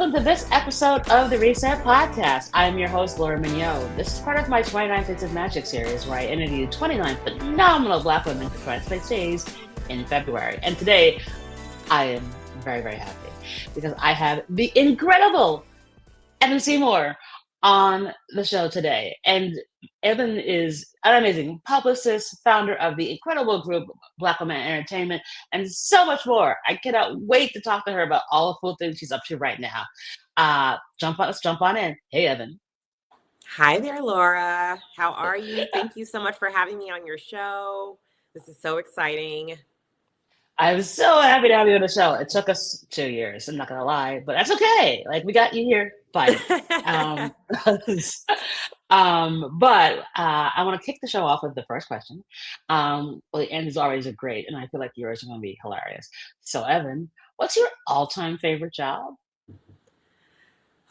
welcome to this episode of the Reset Podcast. I'm your host, Laura Mignot. This is part of my 29 Fits of Magic series where I interview 29 phenomenal Black women for 26 days in February. And today, I am very, very happy because I have the incredible Evan Seymour on the show today. And Evan is an amazing publicist, founder of the incredible group Black Women Entertainment, and so much more. I cannot wait to talk to her about all the cool things she's up to right now. Let's jump on in. Hey, Evan. Hi there, Laura. How are you? Thank you so much for having me on your show. This is so exciting. I'm so happy to have you on the show. It took us 2 years, I'm not going to lie, but that's okay. Like, we got you here. Fine. But I want to kick the show off with the first question. Well, the answers always are great, and I feel like yours are going to be hilarious. So, Evan, what's your all-time favorite job?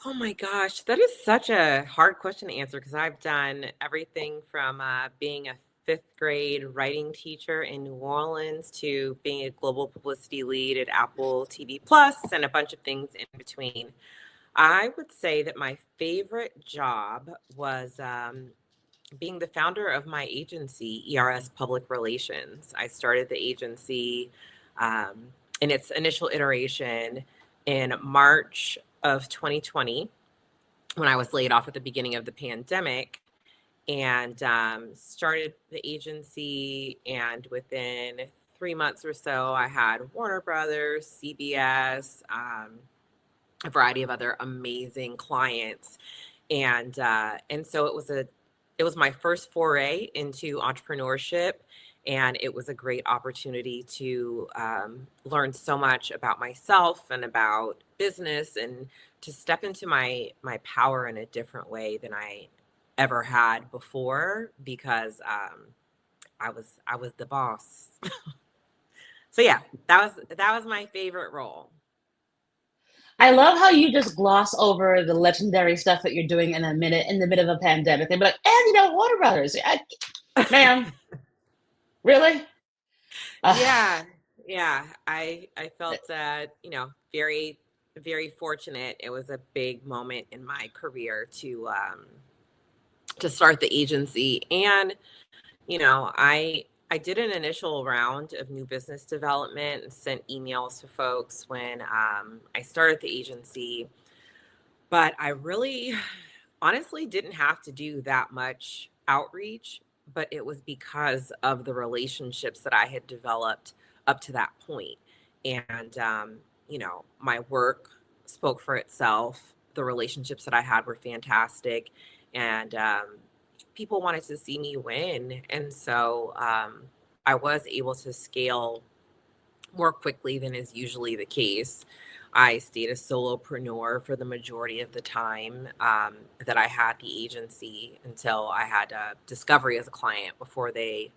Oh my gosh, that is such a hard question to answer because I've done everything from being a fifth grade writing teacher in New Orleans to being a global publicity lead at Apple TV Plus and a bunch of things in between. I would say that my favorite job was being the founder of my agency, ERS Public Relations. I started the agency in its initial iteration in March of 2020 when I was laid off at the beginning of the pandemic, and started the agency. And within 3 months or so, I had Warner Brothers, CBS, a variety of other amazing clients. And so it was my first foray into entrepreneurship, and it was a great opportunity to learn so much about myself and about business, and to step into my power in a different way than I ever had before, because I was the boss. So yeah, that was my favorite role. I love how you just gloss over the legendary stuff that you're doing in the middle of a pandemic. They'd be like, and Warner Brothers. Ma'am, really? Yeah. I felt very, very fortunate. It was a big moment in my career to start the agency. And I did an initial round of new business development and sent emails to folks when I started the agency, but I really honestly didn't have to do that much outreach, but it was because of the relationships that I had developed up to that point. And my work spoke for itself. The relationships that I had were fantastic, and people wanted to see me win. And so I was able to scale more quickly than is usually the case. I stayed a solopreneur for the majority of the time that I had the agency, until I had Discovery as a client before they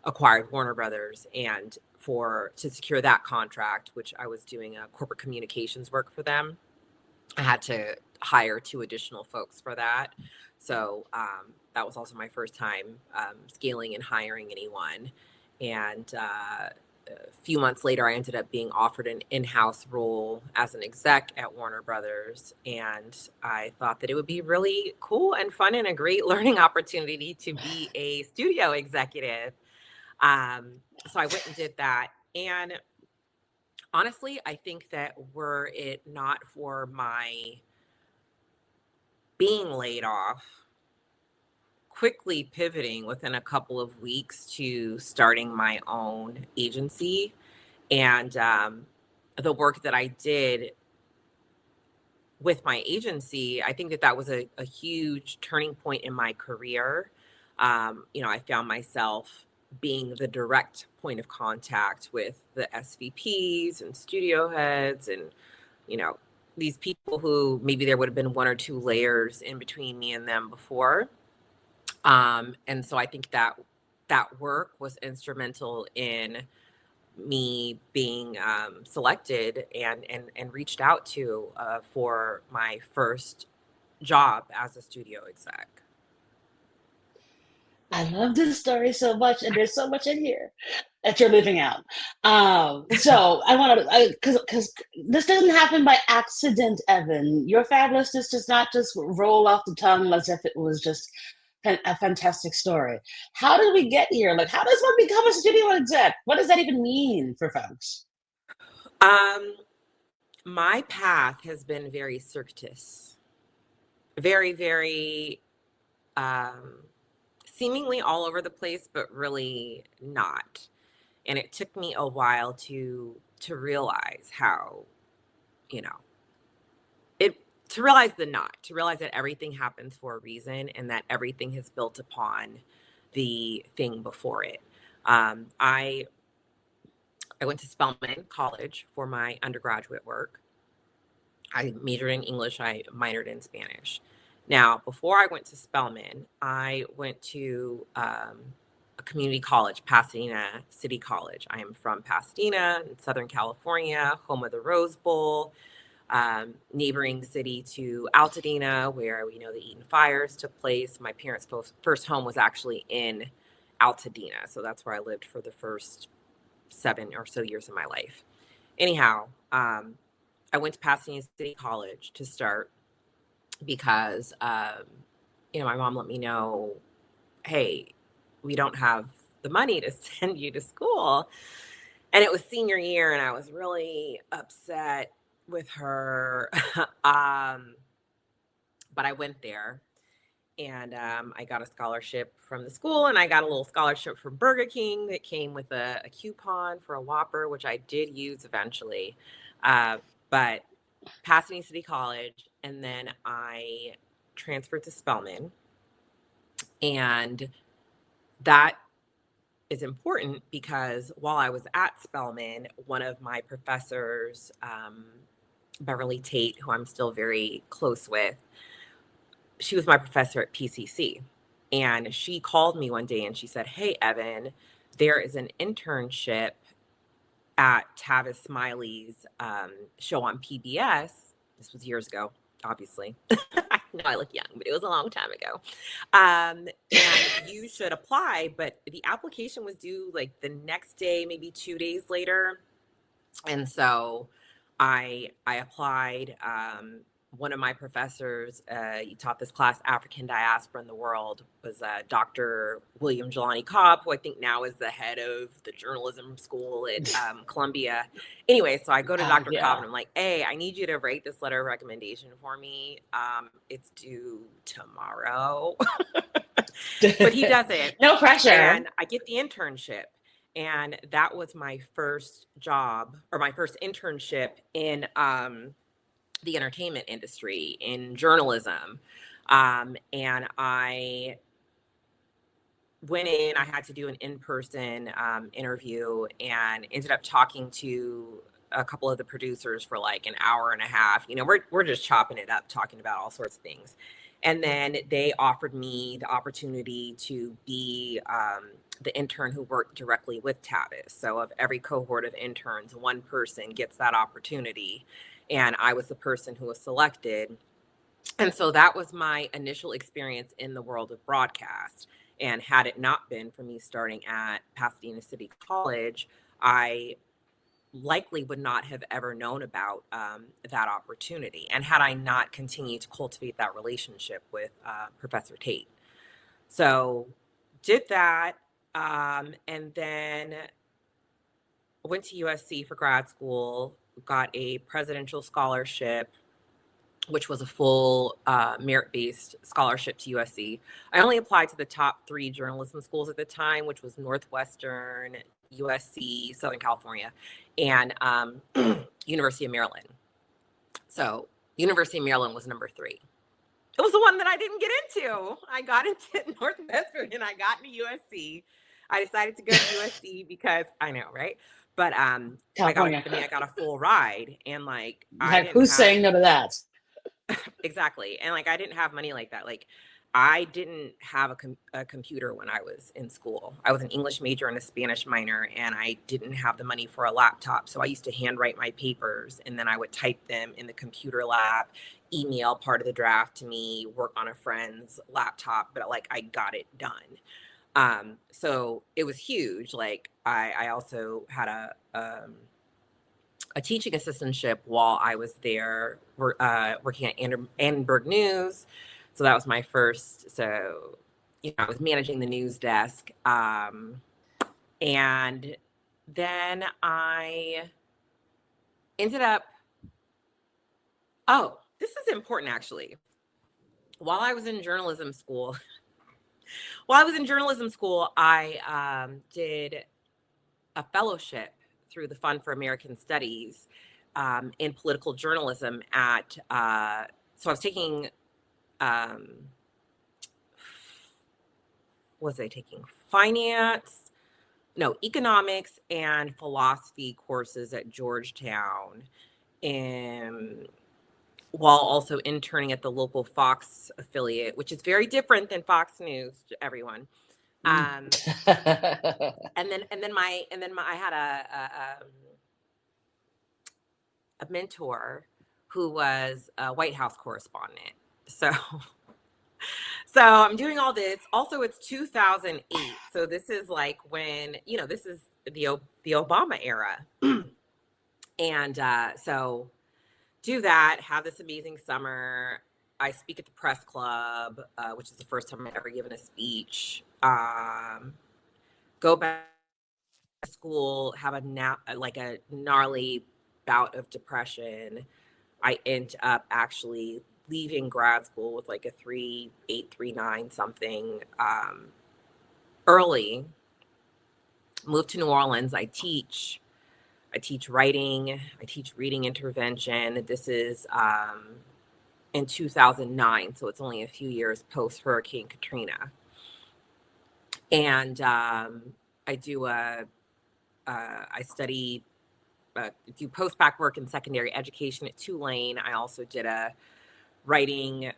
acquired Warner Brothers. And to secure that contract, which I was doing corporate communications work for them, I had to hire 2 additional folks for that. So that was also my first time scaling and hiring anyone. And a few months later, I ended up being offered an in-house role as an exec at Warner Brothers. And I thought that it would be really cool and fun and a great learning opportunity to be a studio executive. So I went and did that. And honestly, I think that were it not for my being laid off, quickly pivoting within a couple of weeks to starting my own agency, and the work that I did with my agency, I think that was a huge turning point in my career. I found myself being the direct point of contact with the SVPs and studio heads, and these people who maybe there would have been 1 or 2 layers in between me and them before. And so I think that work was instrumental in me being selected and reached out to for my first job as a studio exec. I love this story so much, and there's so much in here that you're leaving out. So I want to, because this doesn't happen by accident, Evan. Your fabulousness does not just roll off the tongue as if it was just a fantastic story. How did we get here? Like, how does one become a studio exec? What does that even mean for folks? Um, my path has been very circuitous, very, very um, seemingly all over the place, but really not. And it took me a while to realize how, you know, it to realize the not, to realize that everything happens for a reason and that everything is built upon the thing before it. I went to Spelman College for my undergraduate work. I majored in English, I minored in Spanish. Now, before I went to Spelman, I went to a community college, Pasadena City College. I am from Pasadena, in Southern California, home of the Rose Bowl, neighboring city to Altadena, where we know the Eaton fires took place. My parents' first home was actually in Altadena, so that's where I lived for the first 7 or so years of my life. Anyhow, I went to Pasadena City College to start because, my mom let me know, hey, we don't have the money to send you to school. And it was senior year, and I was really upset with her. But I went there, and I got a scholarship from the school, and I got a little scholarship from Burger King that came with a coupon for a Whopper, which I did use eventually. But Pasadena City College, and then I transferred to Spelman. And that is important because while I was at Spelman, one of my professors, Beverly Tate, who I'm still very close with, she was my professor at PCC. And she called me one day and she said, hey, Evan, there is an internship at Tavis Smiley's show on PBS. This was years ago, obviously. I know I look young, but it was a long time ago. And you should apply. But the application was due like the next day, maybe 2 days later. And so I applied. One of my professors, he taught this class, African Diaspora in the World, was Dr. William Jelani Cobb, who I think now is the head of the journalism school at Columbia. Anyway, so I go to Dr. Cobb and I'm like, hey, I need you to write this letter of recommendation for me. It's due tomorrow. But he does it. No pressure. And I get the internship. And that was my first job, or my first internship in the entertainment industry, in journalism. And I went in, I had to do an in-person interview, and ended up talking to a couple of the producers for like an hour and a half. We're just chopping it up, talking about all sorts of things. And then they offered me the opportunity to be the intern who worked directly with Tavis. So of every cohort of interns, one person gets that opportunity. And I was the person who was selected. And so that was my initial experience in the world of broadcast. And had it not been for me starting at Pasadena City College, I likely would not have ever known about that opportunity. And had I not continued to cultivate that relationship with Professor Tate. So did that. And then went to USC for grad school, got a presidential scholarship, which was a full merit-based scholarship to USC. I only applied to the top 3 journalism schools at the time, which was Northwestern, USC, Southern California, and University of Maryland. So University of Maryland was number 3. It was the one that I didn't get into. I got into Northwestern and I got into USC. I decided to go to USC because I know, right? But I got a full ride, and who's saying no to that? Exactly. And I didn't have money like that. I didn't have a computer when I was in school. I was an English major and a Spanish minor, and I didn't have the money for a laptop. So I used to handwrite my papers, and then I would type them in the computer lab, email part of the draft to me, work on a friend's laptop, but I got it done. So it was huge. Like I also had a teaching assistantship while I was there, working at Annenberg News. So that was my first. So, I was managing the news desk. And then I ended up, oh, this is important actually. While I was in journalism school, I did a fellowship through the Fund for American Studies in political journalism so I was taking, was I taking economics and philosophy courses at Georgetown, and while also interning at the local Fox affiliate, which is very different than Fox News, to everyone. And then I had a mentor who was a White House correspondent. So I'm doing all this. Also, it's 2008. So this is like when, this is the Obama era. And so do that, have this amazing summer. I speak at the press club, which is the first time I've ever given a speech. Go back to school, have a gnarly bout of depression. I end up actually leaving grad school with like a 3.839 something early. Moved to New Orleans. I teach writing. I teach reading intervention. This is in 2009, so it's only a few years post Hurricane Katrina. And I do post-bac work in secondary education at Tulane. I also did a writing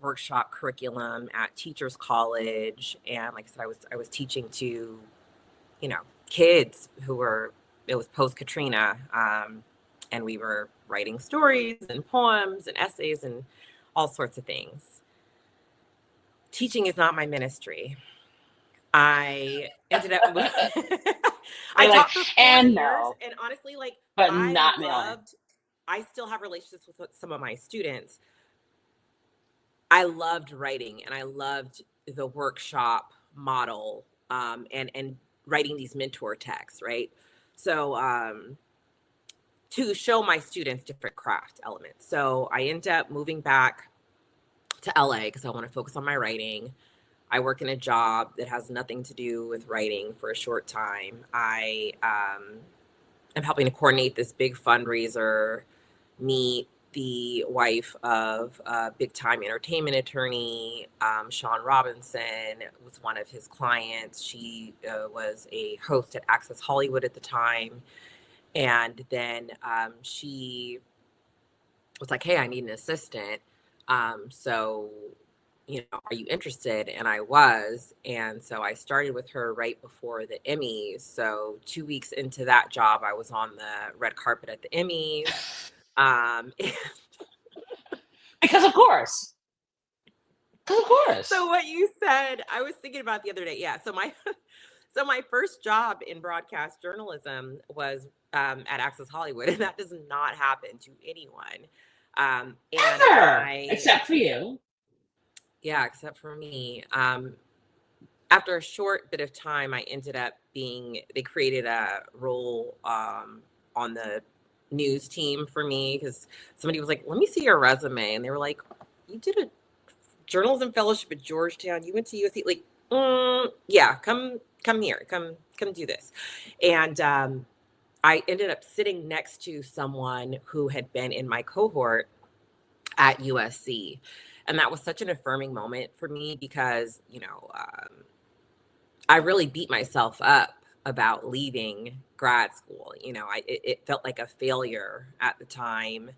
workshop curriculum at Teachers College, and like I said, I was teaching to, kids it was post Katrina, and we were writing stories and poems and essays and all sorts of things. Teaching is not my ministry. I ended up I taught for 4 years, and honestly, but not I still have relationships with some of my students. I loved writing, and I loved the workshop model, and writing these mentor texts, right? So to show my students different craft elements. So I end up moving back to LA because I want to focus on my writing. I work in a job that has nothing to do with writing for a short time. I am helping to coordinate this big fundraiser, meet the wife of a big time entertainment attorney. Sean Robinson was one of his clients. She was a host at Access Hollywood at the time. And then she was like, hey, I need an assistant. So, are you interested? And I was. And so I started with her right before the Emmys. So 2 weeks into that job, I was on the red carpet at the Emmys. Because of course. So what you said, I was thinking about the other day. Yeah. So my first job in broadcast journalism was at Access Hollywood, and that does not happen to anyone. Ever, except for you. Yeah, except for me. After a short bit of time, I ended up they created a role on the news team for me, because somebody was like, let me see your resume. And they were like, you did a journalism fellowship at Georgetown. You went to USC. Like, yeah, come here, come do this. And I ended up sitting next to someone who had been in my cohort at USC. And that was such an affirming moment for me because, I really beat myself up about leaving grad school. It felt like a failure at the time.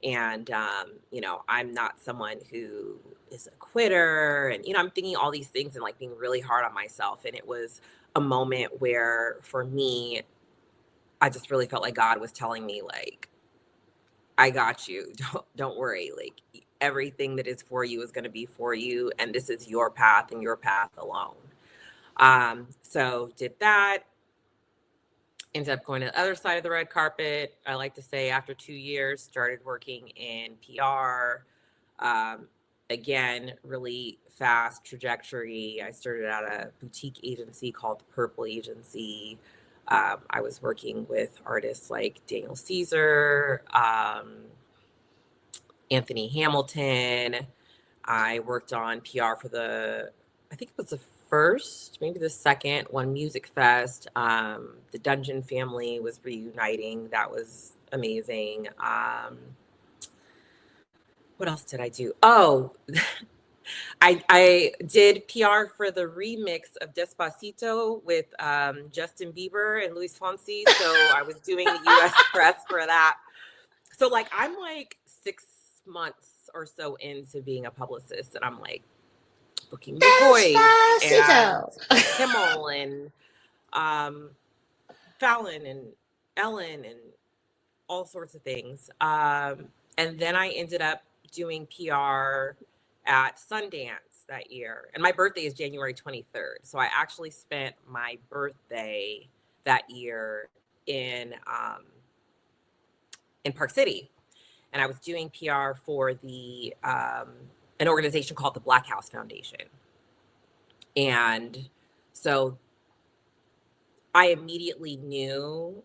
And, I'm not someone who is a quitter. And, I'm thinking all these things and being really hard on myself. And it was a moment where, for me, I just really felt like God was telling me, I got you. Don't worry. Everything that is for you is going to be for you. And this is your path and your path alone. So did that. Ended up going to the other side of the red carpet. I like to say after 2 years, started working in PR. Again, really fast trajectory. I started at a boutique agency called the Purple Agency. I was working with artists like Daniel Caesar, Anthony Hamilton. I worked on PR for I think it was the first, maybe the second one Music Fest. The Dungeon family was reuniting. That was amazing. What else did I do? Oh, I did PR for the remix of Despacito with Justin Bieber and Luis Fonsi. So I was doing the US press for that. So like I'm like 6 months or so into being a publicist, and I'm like booking The Voice and Kimmel and Fallon and Ellen and all sorts of things. And then I ended up doing PR at Sundance that year. And my birthday is January 23rd. So I actually spent my birthday that year in Park City. And I was doing PR for an organization called the Black House Foundation. And so I immediately knew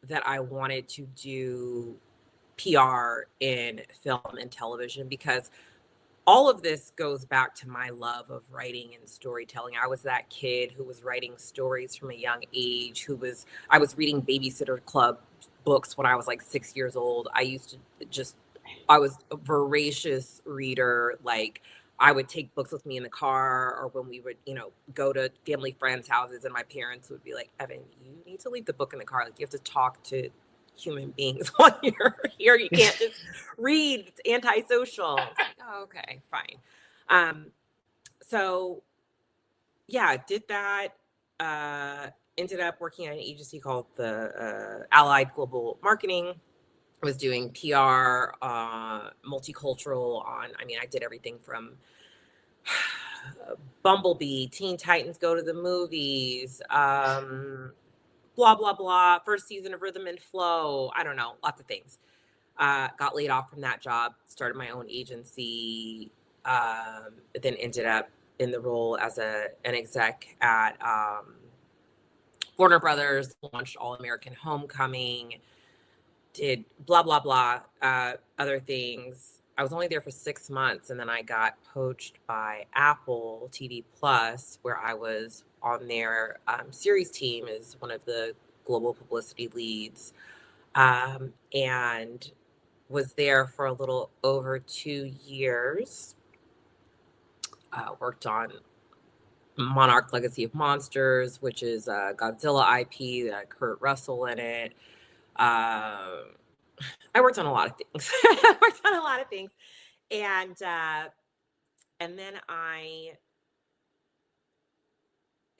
that I wanted to do PR in film and television, because all of this goes back to my love of writing and storytelling. I was that kid who was writing stories from a young age, I was reading Babysitter Club books when I was like 6 years old. I was a voracious reader. Like I would take books with me in the car, or when we would, go to family friends' houses, and my parents would be like, Evan, you need to leave the book in the car. Like you have to talk to human beings while you're here. You can't just read. It's antisocial. Like, oh, okay, fine. So yeah, did that. Ended up working at an agency called the Allied Global Marketing. I was doing PR, multicultural I did everything from Bumblebee, Teen Titans Go to the Movies, blah, blah, blah. First season of Rhythm and Flow. I don't know, lots of things. Got laid off from that job, started my own agency, then ended up in the role as an exec at Warner Brothers, launched All American Homecoming, did blah, blah, blah, other things. I was only there for 6 months, and then I got poached by Apple TV Plus, where I was on their series team as one of the global publicity leads, and was there for a little over 2 years. Worked on Monarch Legacy of Monsters, which is a Godzilla IP that had Kurt Russell in it. I worked on a lot of things. And then I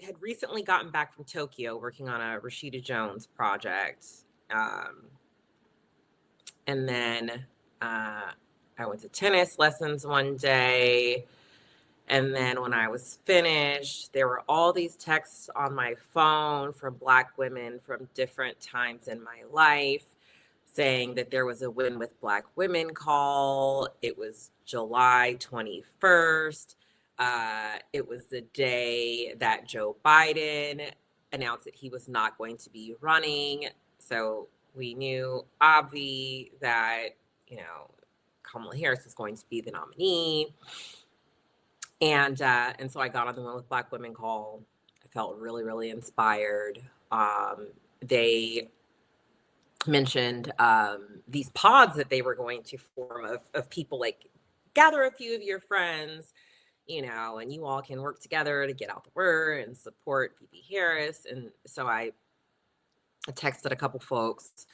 had recently gotten back from Tokyo working on a Rashida Jones project. And then I went to tennis lessons one day. And then when I was finished, there were all these texts on my phone from Black women from different times in my life saying that there was a Win with Black Women call. It was July 21st. It was the day that Joe Biden announced that he was not going to be running. So we knew, obvi, that, Kamala Harris was going to be the nominee. And so I got on the Win with Black Women call. I felt really, really inspired. They mentioned these pods that they were going to form of people, like, gather a few of your friends, and you all can work together to get out the word and support VP Harris. And so I texted a couple folks.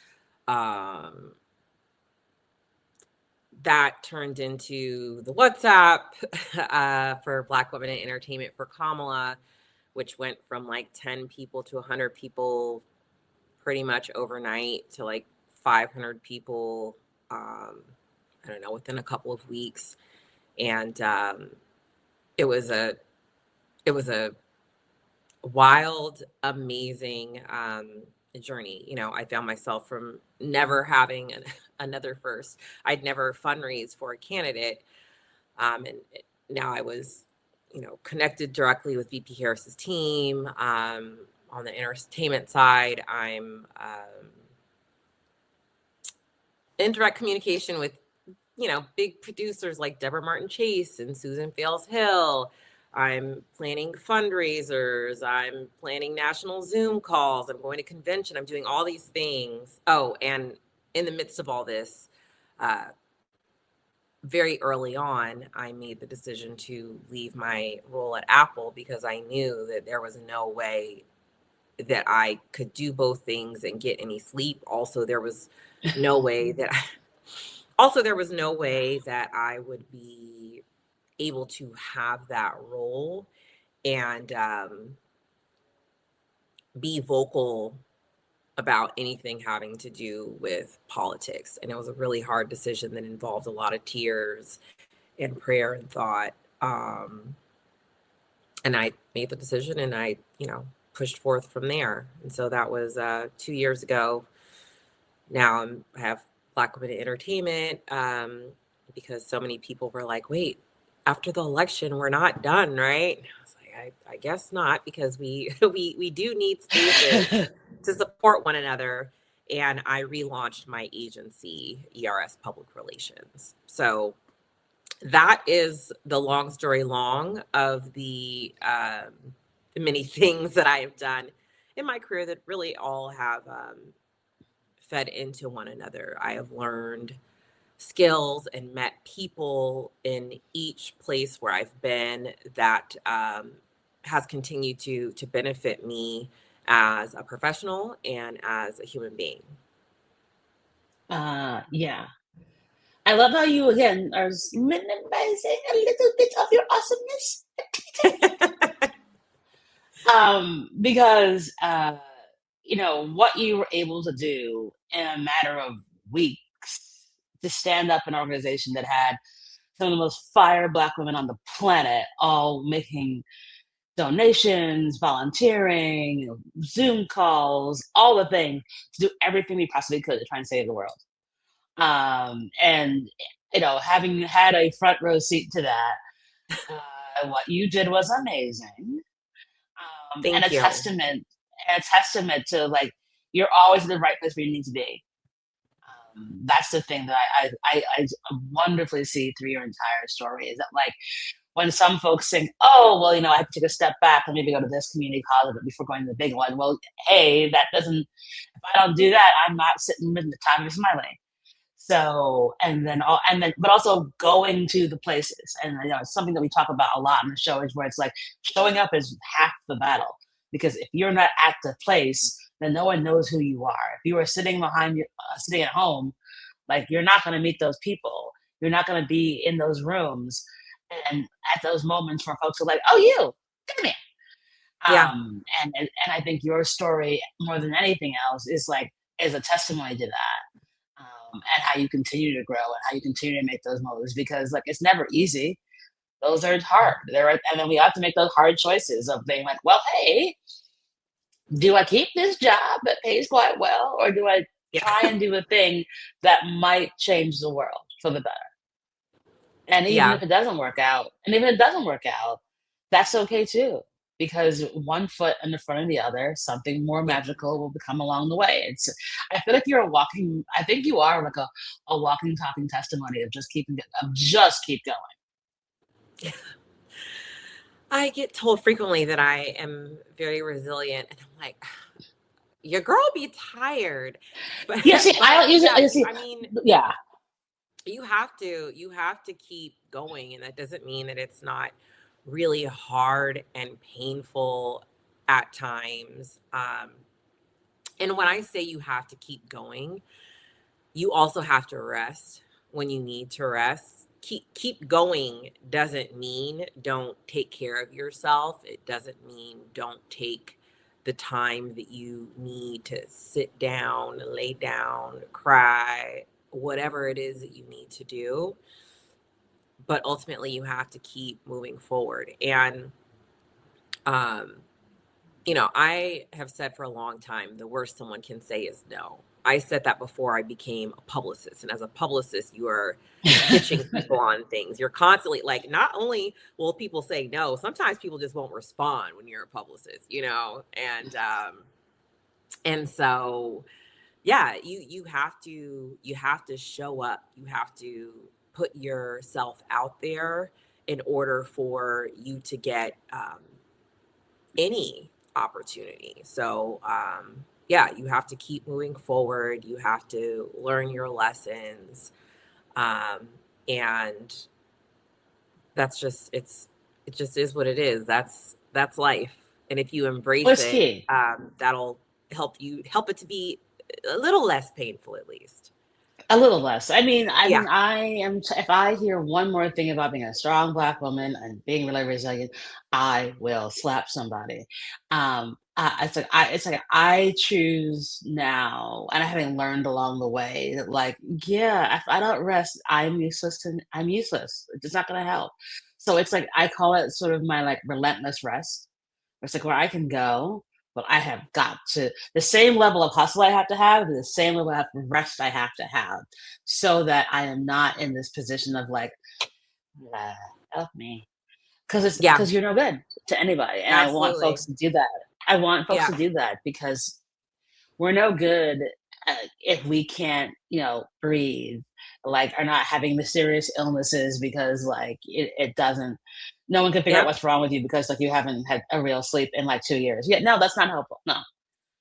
That turned into the WhatsApp for Black Women in Entertainment for Kamala, which went from like 10 people to 100 people pretty much overnight to like 500 people, I don't know, within a couple of weeks. And it was a wild, amazing journey. You know, I found myself from never having another first. I'd never fundraised for a candidate. And now I was, you know, connected directly with VP Harris's team. On the entertainment side, I'm in direct communication with, you know, big producers like Deborah Martin Chase and Susan Fales Hill. I'm planning fundraisers. I'm planning national Zoom calls. I'm going to convention. I'm doing all these things. Oh, and in the midst of all this, uh, very early on, I made the decision to leave my role at Apple because I knew that there was no way that I could do both things and get any sleep. Also, there was no way that I would be able to have that role and be vocal about anything having to do with politics. And it was a really hard decision that involved a lot of tears and prayer and thought. And I made the decision and I, you know, pushed forth from there. And so that was 2 years ago. Now I have Black Women in Entertainment because so many people were like, wait, after the election, we're not done, right? And I was like, I guess not, because we do need spaces to support one another. And I relaunched my agency, ERS Public Relations. So that is the long story long of the many things that I have done in my career that really all have fed into one another. I have learned skills and met people in each place where I've been that has continued to benefit me as a professional and as a human being. Yeah. I love how you again are minimizing a little bit of your awesomeness. Because you know what you were able to do in a matter of weeks to stand up an organization that had some of the most fire Black women on the planet, all making donations, volunteering, you know, Zoom calls, all the things to do everything we possibly could to try and save the world. And you know, having had a front row seat to that, what you did was amazing, and Thank you. a testament to like you're always in the right place where you need to be. That's the thing that I wonderfully see through your entire story is that like when some folks think, oh well, you know, I have to take a step back and maybe go to this community college before going to the big one. Well, hey, that doesn't. If I don't do that, I'm not sitting in the time of smiling. So, but also going to the places. And, you know, it's something that we talk about a lot in the show is where it's like showing up is half the battle. Because if you're not at the place, then no one knows who you are. If you are sitting at home, like you're not going to meet those people. You're not going to be in those rooms. And at those moments where folks are like, oh, you, come here. Yeah. And I think your story, more than anything else, is a testimony to that. And how you continue to grow and how you continue to make those moves because like it's never easy. Those are hard. And then we have to make those hard choices of being like, well, hey, do I keep this job that pays quite well, or do I try and do a thing that might change the world for the better? And even if it doesn't work out, that's okay too. Because one foot in the front of the other, something more magical will become along the way. I feel like I think you are like a walking, talking testimony of just keep going. I get told frequently that I am very resilient, and I'm like, your girl be tired. But yeah, see, I don't use it. I mean, yeah, you have to keep going, and that doesn't mean that it's not really hard and painful at times. And when I say you have to keep going, you also have to rest when you need to rest. Keep going doesn't mean don't take care of yourself. It doesn't mean don't take the time that you need to sit down, lay down, cry, whatever it is that you need to do. But ultimately you have to keep moving forward. And I have said for a long time, the worst someone can say is no. I said that before I became a publicist. And as a publicist, you are pitching people on things. You're constantly like, not only will people say no, sometimes people just won't respond when you're a publicist, and so yeah, you have to show up. You have to put yourself out there in order for you to get any opportunity. So, yeah, you have to keep moving forward. You have to learn your lessons. Um, and it just is what it is. That's life. And if you embrace What's it, key? that'll help it to be a little less painful, at least. A little less. I mean, Yeah. I am. If I hear one more thing about being a strong Black woman and being really resilient, I will slap somebody. It's like I choose now, and I having learned along the way that, like, yeah, if I don't rest, I'm useless. It's not going to help. So it's like I call it sort of my like relentless rest. It's like where I can go, but I have got to the same level of hustle I have to have, the same level of rest I have to have, so that I am not in this position of like, "Ah, help me," Yeah, because you're no good to anybody, and I want folks absolutely. to do that. I want folks to Yeah. do that because we're no good if we can't, breathe, like, are not having mysterious illnesses because, like, it doesn't. No one can figure out Yep. what's wrong with you because, like, you haven't had a real sleep in like 2 years. Yeah, no, that's not helpful. No,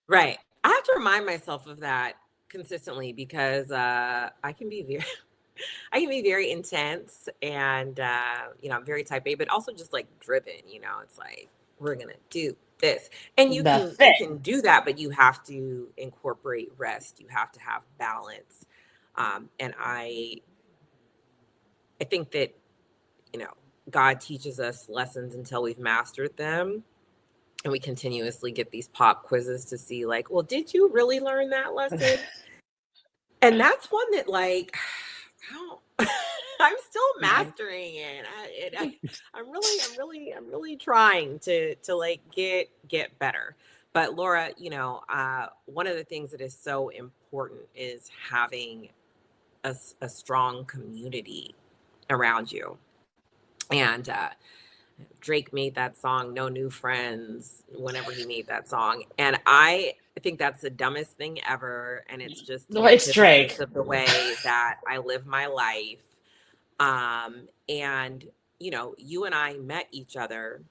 Right. I have to remind myself of that consistently because I can be very I can be very intense and I'm very type A, but also just like driven, it's like we're gonna do this. And you the can you thing. can do that, but you have to incorporate rest. You have to have balance. And I think that, you know, God teaches us lessons until we've mastered them. And we continuously get these pop quizzes to see, like, well, did you really learn that lesson? And that's one that, like, I don't, I'm still Right. mastering it. I'm really trying to like get better. But Laura, one of the things that is so important is having a strong community around you. And Drake made that song, No New Friends, whenever he made that song. And I think that's the dumbest thing ever. And it's just the No, it's antithesis Drake. of the way that I live my life. And, you and I met each other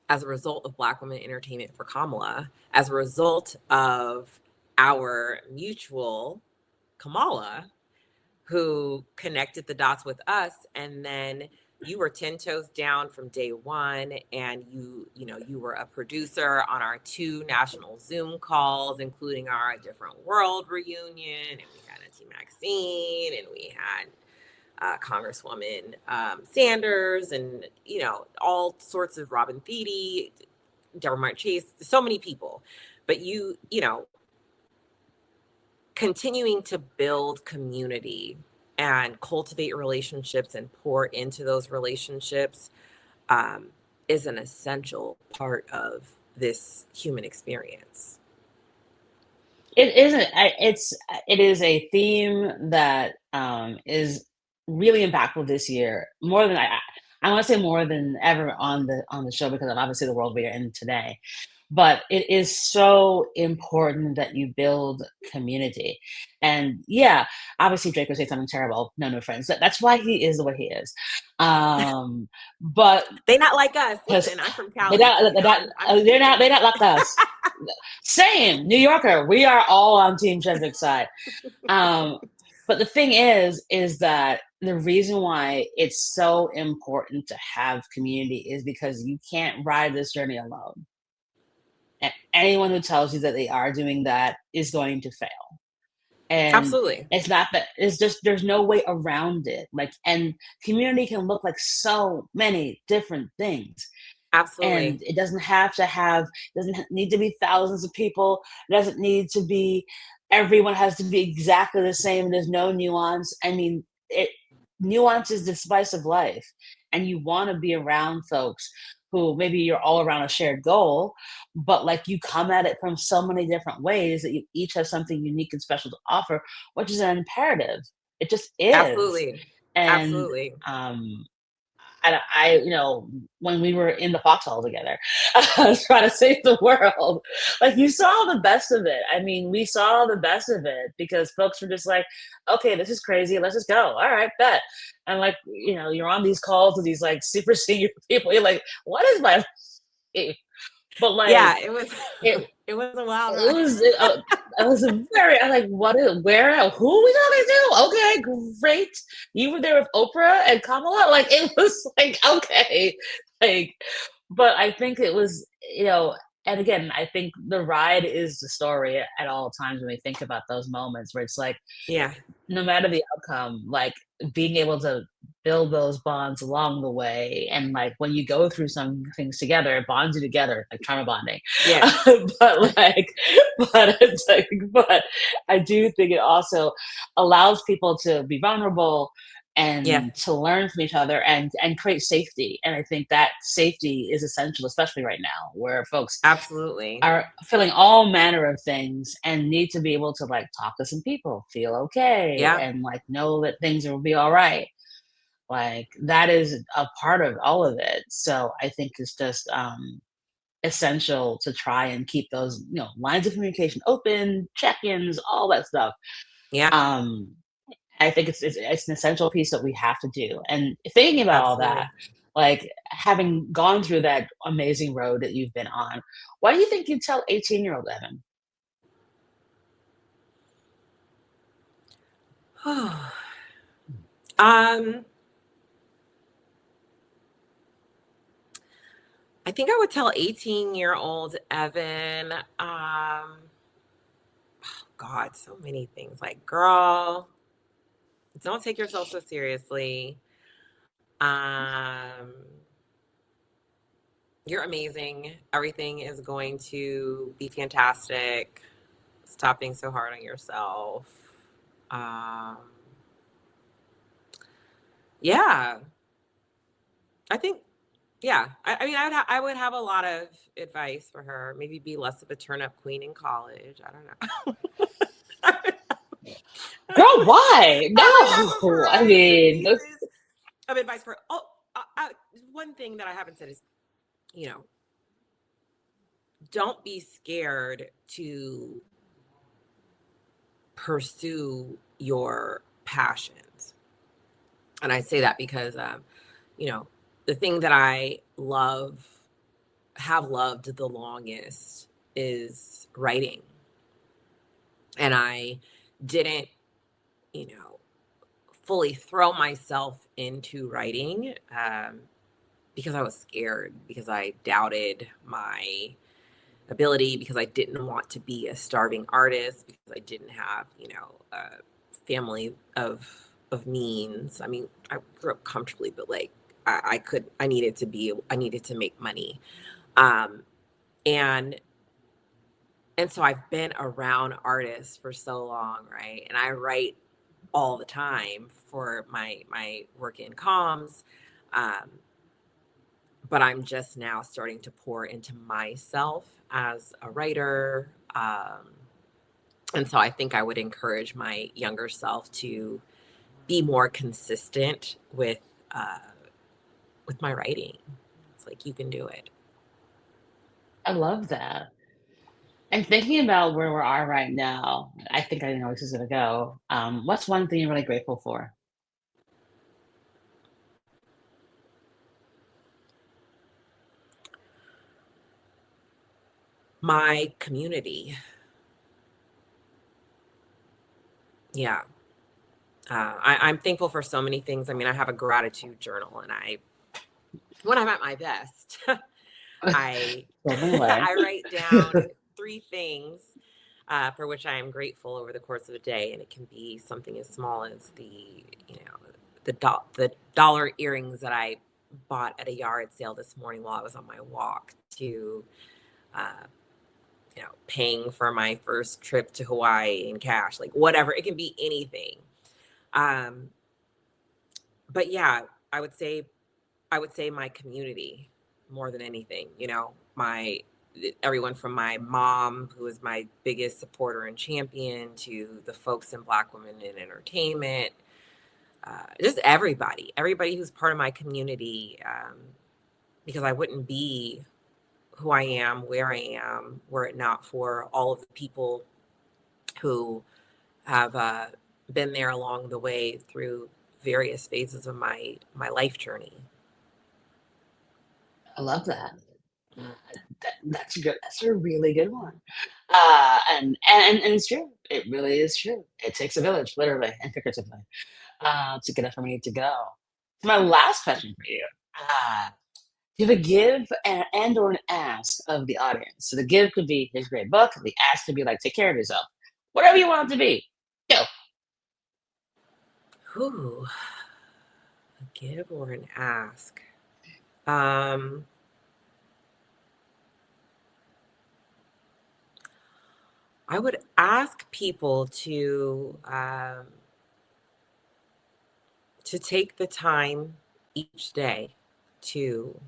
as a result of Black Women Entertainment for Kamala, as a result of our mutual Kamala, who connected the dots with us. And then you were 10 toes down from day one, and you were a producer on our two national Zoom calls, including our Different World reunion, and we had Auntie Maxine, and we had Congresswoman Sanders, and all sorts of Robin Thede, Deborah Martin Chase, so many people. But continuing to build community and cultivate relationships and pour into those relationships um, is an essential part of this human experience. It isn't. It is a theme that is really impactful this year, more than I want to say more than ever on the show because of obviously the world we are in today. But it is so important that you build community. And yeah, obviously Drake would say something terrible. No, no friends. That's why he is the way he is. But They not like us. because Listen, I'm from they're Cali, not, so they're not, I'm they're not like us. Same, New Yorker. We are all on Team Cedric's side. Um, but the thing is that the reason why it's so important to have community is because you can't ride this journey alone. And anyone who tells you that they are doing that is going to fail. And absolutely, it's not that it's just there's no way around it. Like, and community can look like so many different things. And absolutely. it doesn't need to be thousands of people. It doesn't need to be everyone has to be exactly the same. There's no nuance. I mean, nuance is the spice of life, and you want to be around folks who maybe you're all around a shared goal, but like you come at it from so many different ways that you each have something unique and special to offer, which is an imperative. It just is. Absolutely. And Absolutely. you know, when we were in the foxhole together, trying to save the world, like you saw the best of it. I mean, we saw the best of it because folks were just like, okay, this is crazy. Let's just go. All right, bet. And like, you know, you're on these calls with these like super senior people. You're like, what is my life? But like, Yeah, it was it it was a wild it ride. was it, I was a very I like what is where who are we talking to? Okay, great. You were there with Oprah and Kamala. Like it was like okay, like. But I think it was you know, and again, I think the ride is the story at all times when we think about those moments where it's like Yeah. no matter the outcome, like being able to build those bonds along the way, and like when you go through some things together, it bonds you together, like trauma bonding. Yeah. but like, but it's like, but I do think it also allows people to be vulnerable Yeah. and to learn from each other and create safety. And I think that safety is essential, especially right now, where folks Absolutely. are feeling all manner of things and need to be able to like talk to some people, feel okay, Yeah. and like know that things will be all right. Like that is a part of all of it. So I think it's just essential to try and keep those, you know, lines of communication open, check-ins, all that stuff. Yeah. Um, I think it's an essential piece that we have to do. And thinking about all that, Absolutely. like having gone through that amazing road that you've been on, why do you think you'd tell 18-year-old Evan? um I think I would tell 18-year-old Evan, God, so many things. Like, girl, don't take yourself so seriously. Um, you're amazing. Everything is going to be fantastic. Stop being so hard on yourself. Um, yeah, I think, yeah. I mean, I would have a lot of advice for her. Maybe be less of a turn-up queen in college. I don't know. Girl, why? I would have a No. I variety of mean, pieces of advice for. Oh, one thing that I haven't said is, you know, don't be scared to pursue your passions. And I say that because, you know, the thing that I have loved the longest is writing. And I didn't, you know, fully throw myself into writing because I was scared, because I doubted my ability, because I didn't want to be a starving artist, because I didn't have, you know, a family of means. I mean, I grew up comfortably, but like I needed to make money. Um, and so I've been around artists for so long, right? And I write all the time for my work in comms. Um, but I'm just now starting to pour into myself as a writer. And so I think I would encourage my younger self to be more consistent uh, with my writing. It's like, you can do it. I love that. And thinking about where we are right now, I think I know where this is gonna go. What's one thing you're really grateful for? My community. Yeah. I'm thankful for so many things. I mean, I have a gratitude journal, and when I'm at my best, I Same way. I write down 3 things for which I am grateful over the course of a day, and it can be something as small as the dollar earrings that I bought at a yard sale this morning while I was on my walk, to uh, paying for my first trip to Hawaii in cash, like whatever. It can be anything. But yeah, I would say my community. more than anything. You know, everyone from my mom, who is my biggest supporter and champion, to the folks in Black Women in Entertainment, just everybody who's part of my community, because I wouldn't be who I am, where I am, were it not for all of the people who have been there along the way through various phases of my life journey. I love that. That's good. That's a really good one. And it's true. It really is true. It takes a village, literally and figuratively, to get us where we need to go. So my last question for you. Do you have a give and or an ask of the audience? So the give could be his great book. The ask could be like, take care of yourself. Whatever you want it to be. Go. Ooh, a give or an ask. I would ask people to take the time each day to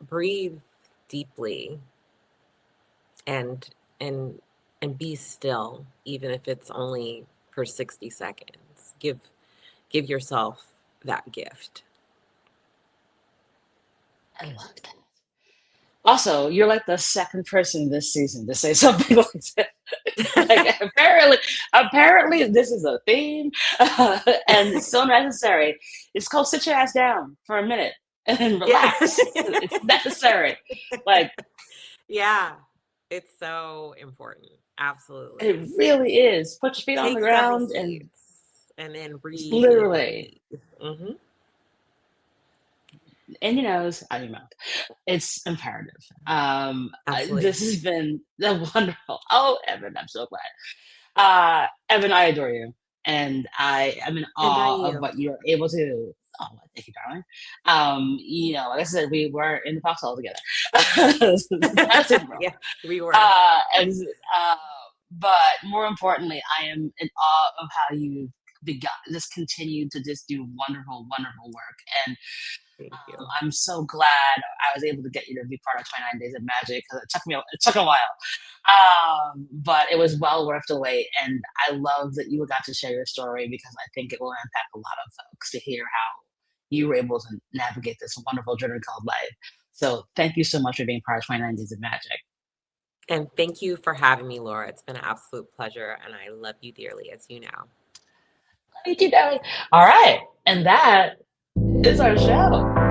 breathe deeply and be still, even if it's only for 60 seconds. Give yourself that gift. I love that. Also, you're like the second person this season to say something like that. Like, apparently, this is a theme, and it's so necessary. It's called "Sit Your Ass Down for a Minute and Relax." Yeah. It's necessary. Like, yeah, it's so important. Absolutely. it really is. Put your feet on the Take several ground and and then breathe. literally Mm-hmm. in your nose, out your mouth. It's imperative. Absolutely. This has been wonderful. Oh, Evan, I'm so glad. Evan, I adore you, and I am in And I awe of you. what you're able to. Oh, thank you, darling. Like I said, we were in the foxhole together. That's it, bro. Yeah, we were. And but more importantly, I am in awe of how you begun, just continued to just do wonderful, wonderful work. And Thank you. I'm so glad I was able to get you to be part of 29 Days of Magic because it took a while. But it was well worth the wait. And I love that you got to share your story because I think it will impact a lot of folks to hear how you were able to navigate this wonderful journey called life. So thank you so much for being part of 29 Days of Magic. And thank you for having me, Laura. It's been an absolute pleasure, and I love you dearly, as you know. Thank you, darling. All right. And that is our show.